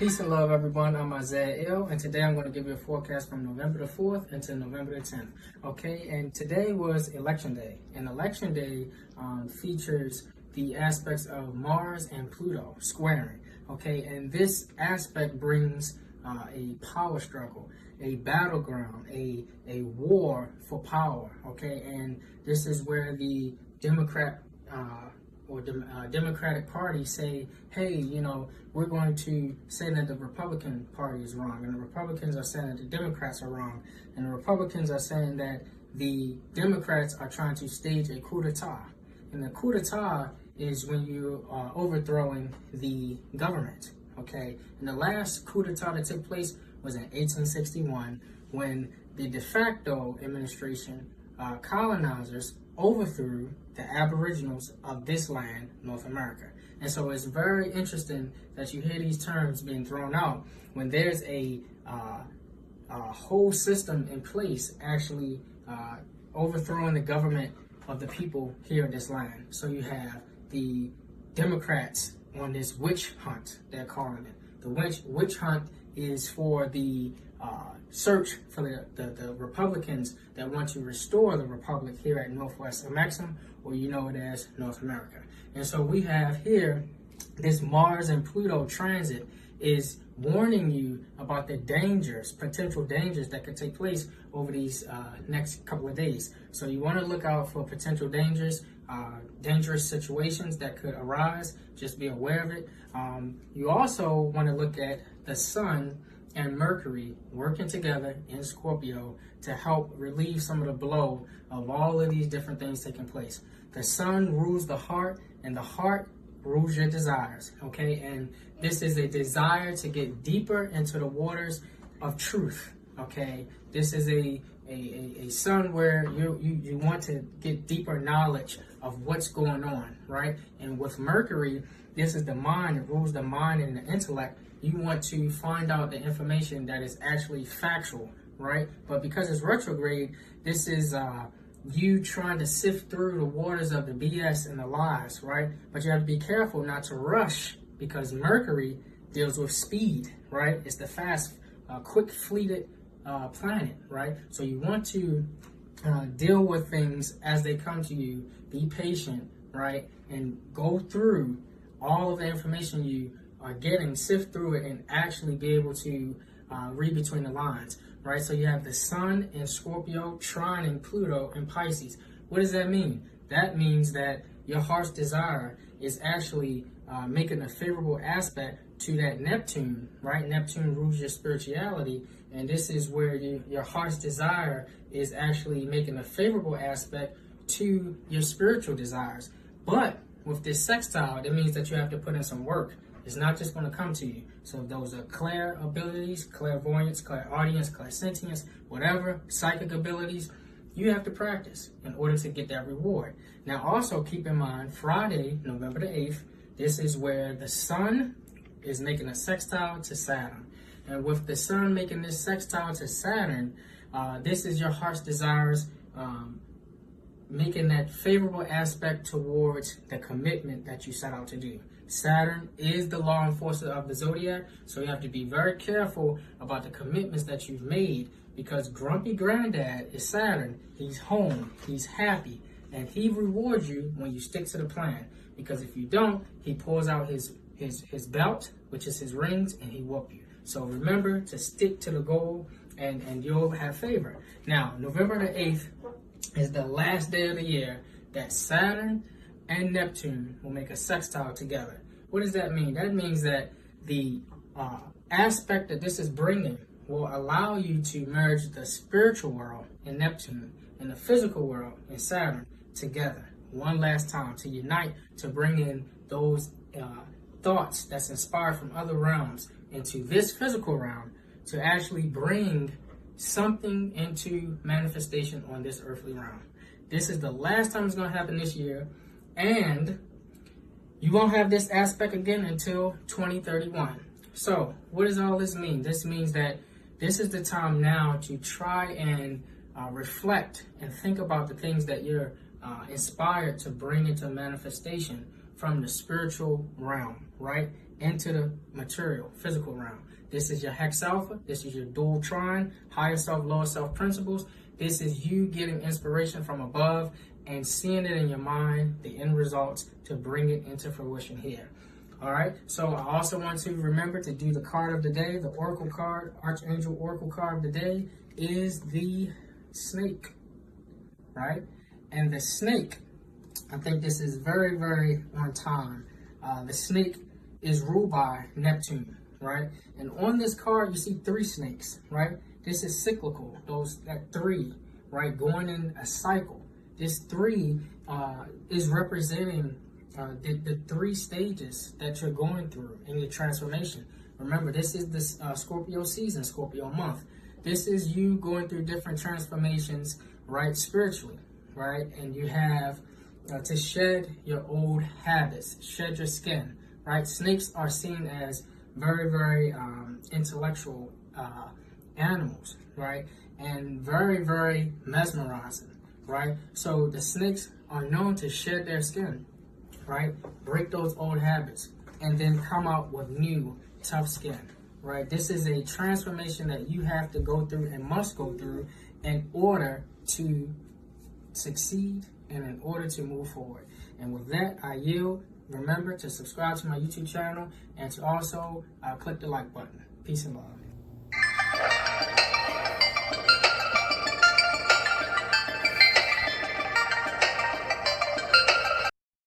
Peace and love, everyone. I'm Isaiah Ill, and today I'm going to give you a forecast from November the 4th into November the 10th. Okay, and today was Election Day, and Election Day features the aspects of Mars and Pluto squaring. Okay, and this aspect brings a power struggle, a battleground, a war for power. Okay, and this is where the Democratic Party say, hey, we're going to say that the Republican Party is wrong, and the Republicans are saying that the Democrats are wrong, and the Republicans are saying that the Democrats are trying to stage a coup d'etat. And the coup d'etat is when you are overthrowing the government, okay? And the last coup d'etat that took place was in 1861 when the de facto administration, colonizers, overthrew the aboriginals of this land, North America. And so it's very interesting that you hear these terms being thrown out when there's a whole system in place actually overthrowing the government of the people here in this land. So you have the Democrats on this witch hunt, they're calling it. The witch hunt is for the search for the Republicans that want to restore the Republic here at Northwest Maxim, or you know it as North America. And so we have here this Mars and Pluto transit is warning you about the dangers, potential dangers that could take place over these next couple of days. So you want to look out for potential dangers, dangerous situations that could arise. Just be aware of it. You also want to look at the sun and Mercury working together in Scorpio to help relieve some of the blow of all of these different things taking place. The sun rules the heart, and the heart rules your desires, okay? And this is a desire to get deeper into the waters of truth, okay? This is a sun where you want to get deeper knowledge of what's going on, right? And with Mercury, this is the mind. It rules the mind and the intellect. You want to find out the information that is actually factual, right? But because it's retrograde, this is you trying to sift through the waters of the BS and the lies, right? But you have to be careful not to rush, because Mercury deals with speed, right? It's the fast, quick, fleeted planet, right? So you want to deal with things as they come to you. Be patient, right? And go through all of the information you are getting, sift through it, and actually be able to read between the lines, right? So you have the sun in Scorpio trining Pluto in Pisces. What does that mean? That means that your heart's desire is actually making a favorable aspect to that Neptune, right? Neptune rules your spirituality, and this is where your heart's desire is actually making a favorable aspect to your spiritual desires. But with this sextile, that means that you have to put in some work. It's not just going to come to you. So those are clair abilities, clairvoyance, clairaudience, clairsentience, whatever, psychic abilities, you have to practice in order to get that reward. Now also keep in mind, Friday, November the 8th, this is where the sun is making a sextile to Saturn. And with the sun making this sextile to Saturn, this is your heart's desires, making that favorable aspect towards the commitment that you set out to do. Saturn is the law enforcer of the zodiac, so you have to be very careful about the commitments that you've made, because grumpy granddad is Saturn. He's home, he's happy, and he rewards you when you stick to the plan. Because if you don't, he pulls out his belt, which is his rings, and he whoop you. So remember to stick to the goal, and you'll have favor. Now, November the 8th is the last day of the year that Saturn and Neptune will make a sextile together. What does that mean? That means that the aspect that this is bringing will allow you to merge the spiritual world in Neptune and the physical world in Saturn together one last time, to unite, to bring in those thoughts that's inspired from other realms into this physical realm, to actually bring something into manifestation on this earthly realm. This is the last time it's going to happen this year, and you won't have this aspect again until 2031. So what does all this mean? This means that this is the time now to try and reflect and think about the things that you're inspired to bring into manifestation from the spiritual realm, right? into the material, physical realm. This is your hex alpha. This is your dual trine, higher self, lower self principles. This is you getting inspiration from above and seeing it in your mind, the end results, to bring it into fruition here. All right, so I also want to remember to do the card of the day. The oracle card, Archangel Oracle card of the day is the snake, right? And the snake, I think this is very, very on time. The snake is ruled by Neptune, right? And on this card, you see 3 snakes, right? This is cyclical, that 3, right? Going in a cycle. This 3 is representing the 3 stages that you're going through in your transformation. Remember, this is the Scorpio season, Scorpio month. This is you going through different transformations, right, spiritually, right? And you have to shed your old habits, shed your skin, right? Snakes are seen as very, very intellectual animals, right? And very, very mesmerizing, right? So the snakes are known to shed their skin, right? Break those old habits and then come out with new, tough skin, right? This is a transformation that you have to go through and must go through in order to succeed and in order to move forward. And with that, I yield. Remember to subscribe to my YouTube channel and to also click the like button. Peace and love.